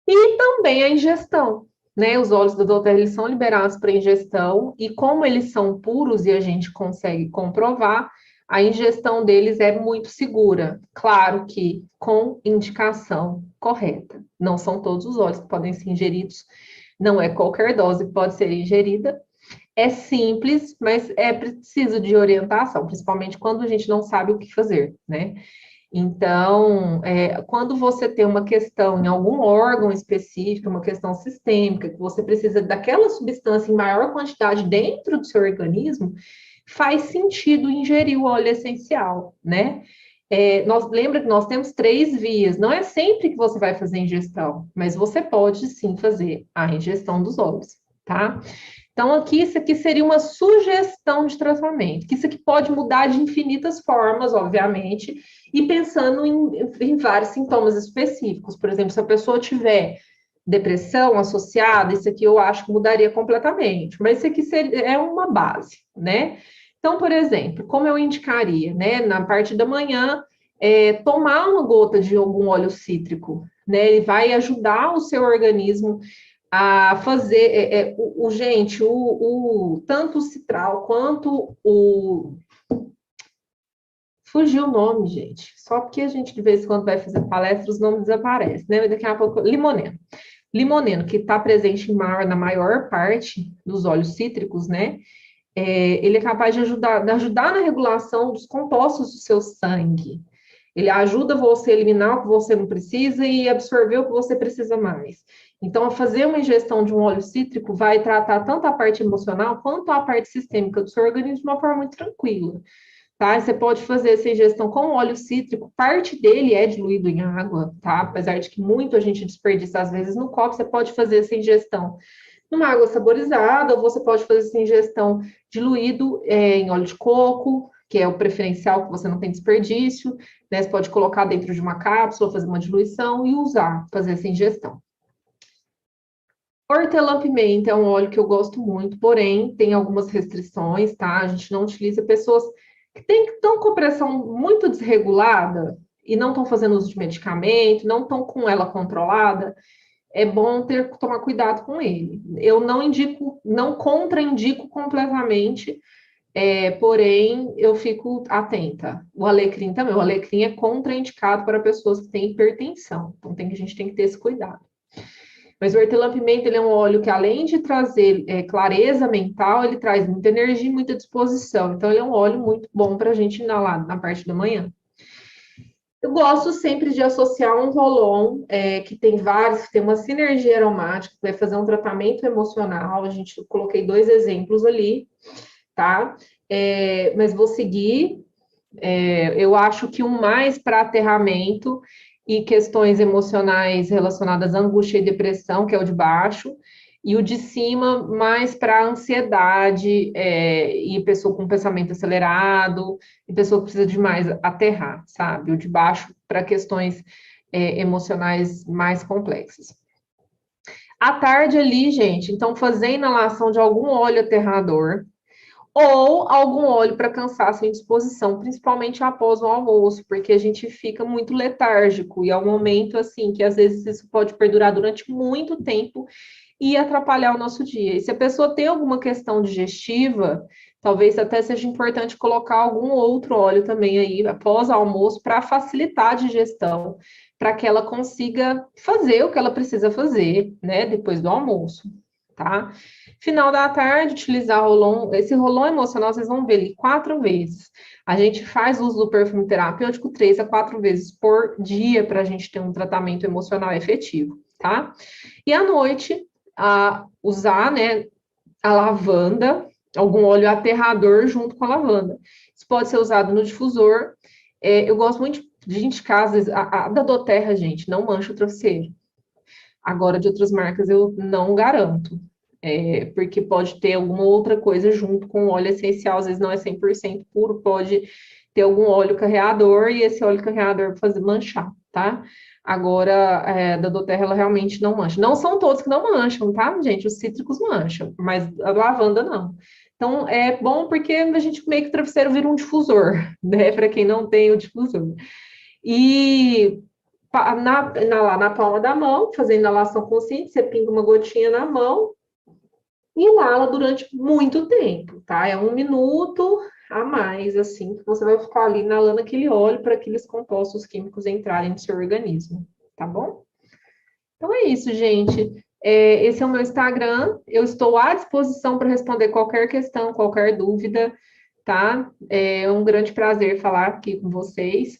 E também a ingestão, né? Os óleos do doTERRA, eles são liberados para ingestão, e como eles são puros e a gente consegue comprovar, a ingestão deles é muito segura. Claro que com indicação correta. Não são todos os óleos que podem ser ingeridos, não é qualquer dose que pode ser ingerida. É simples, mas é preciso de orientação, principalmente quando a gente não sabe o que fazer, né? Então, quando você tem uma questão em algum órgão específico, uma questão sistêmica, que você precisa daquela substância em maior quantidade dentro do seu organismo, faz sentido ingerir o óleo essencial, né? Lembra que nós temos 3 vias, não é sempre que você vai fazer ingestão, mas você pode sim fazer a ingestão dos óleos, tá? Então, isso aqui seria uma sugestão de tratamento, que isso aqui pode mudar de infinitas formas, obviamente, e pensando em vários sintomas específicos. Por exemplo, se a pessoa tiver depressão associada, isso aqui eu acho que mudaria completamente, mas isso aqui é uma base, né? Então, por exemplo, como eu indicaria, né, na parte da manhã, tomar uma gota de algum óleo cítrico, né? Ele vai ajudar o seu organismo a fazer, gente, tanto o citral quanto fugiu o nome, gente, só porque a gente de vez em quando vai fazer palestra, os nomes desaparecem, né? Daqui a pouco, limoneno, que está presente na maior parte dos óleos cítricos, né? Ele é capaz de ajudar na regulação dos compostos do seu sangue. Ele ajuda você a eliminar o que você não precisa e absorver o que você precisa mais. Então, fazer uma ingestão de um óleo cítrico vai tratar tanto a parte emocional quanto a parte sistêmica do seu organismo de uma forma muito tranquila. tá? Você pode fazer essa ingestão com óleo cítrico, parte dele é diluído em água, tá? Apesar de que muito a gente desperdiça às vezes no copo, você pode fazer essa ingestão numa água saborizada, ou você pode fazer essa ingestão diluído em óleo de coco, que é o preferencial, que você não tem desperdício, né? Você pode colocar dentro de uma cápsula, fazer uma diluição e usar, fazer essa ingestão. Hortelã-pimenta é um óleo que eu gosto muito, porém tem algumas restrições, tá? A gente não utiliza pessoas que estão com pressão muito desregulada e não estão fazendo uso de medicamento, não estão com ela controlada, é bom tomar cuidado com ele. Eu não indico, não contraindico completamente, porém eu fico atenta. O alecrim também, o alecrim é contraindicado para pessoas que têm hipertensão, então a gente tem que ter esse cuidado. Mas o hortelã-pimenta, ele é um óleo que, além de trazer clareza mental, ele traz muita energia e muita disposição. Então, ele é um óleo muito bom para a gente inalar na parte da manhã. Eu gosto sempre de associar um rolon, que tem vários, que tem uma sinergia aromática, que vai fazer um tratamento emocional. Eu coloquei 2 exemplos ali, tá? Mas vou seguir. Eu acho que um mais para aterramento e questões emocionais relacionadas à angústia e depressão, que é o de baixo, e o de cima mais para ansiedade, e pessoa com pensamento acelerado, e pessoa que precisa de mais aterrar, sabe? O de baixo para questões emocionais mais complexas. À tarde ali, gente, então fazer inalação de algum óleo aterrador, ou algum óleo para cansaço e indisposição, principalmente após o almoço, porque a gente fica muito letárgico e é um momento assim que às vezes isso pode perdurar durante muito tempo e atrapalhar o nosso dia. E se a pessoa tem alguma questão digestiva, talvez até seja importante colocar algum outro óleo também aí após o almoço para facilitar a digestão, para que ela consiga fazer o que ela precisa fazer, né, depois do almoço, tá? Final da tarde, utilizar rolon. Esse rolon emocional, vocês vão ver ele 4 vezes. A gente faz uso do perfume terapêutico 3 a 4 vezes por dia para a gente ter um tratamento emocional efetivo, tá? E à noite, usar, né, a lavanda, algum óleo aterrador junto com a lavanda. Isso pode ser usado no difusor. Eu gosto muito de indicar, às vezes, a da doTERRA, gente, não mancha o travesseiro. Agora, de outras marcas, eu não garanto. Porque pode ter alguma outra coisa junto com o óleo essencial, às vezes não é 100% puro, pode ter algum óleo carreador e esse óleo carreador fazer manchar, tá? Agora, da doTERRA, ela realmente não mancha. Não são todos que não mancham, tá, gente? Os cítricos mancham, mas a lavanda não. Então, é bom porque a gente meio que o travesseiro vira um difusor, né? Para quem não tem o difusor. E na palma da mão, fazer inalação consciente, você pinga uma gotinha na mão, e inala durante muito tempo, tá? É 1 minuto a mais, assim, que você vai ficar ali inalando aquele óleo para aqueles compostos químicos entrarem no seu organismo, tá bom? Então é isso, gente. Esse é o meu Instagram. Eu estou à disposição para responder qualquer questão, qualquer dúvida, tá? É um grande prazer falar aqui com vocês.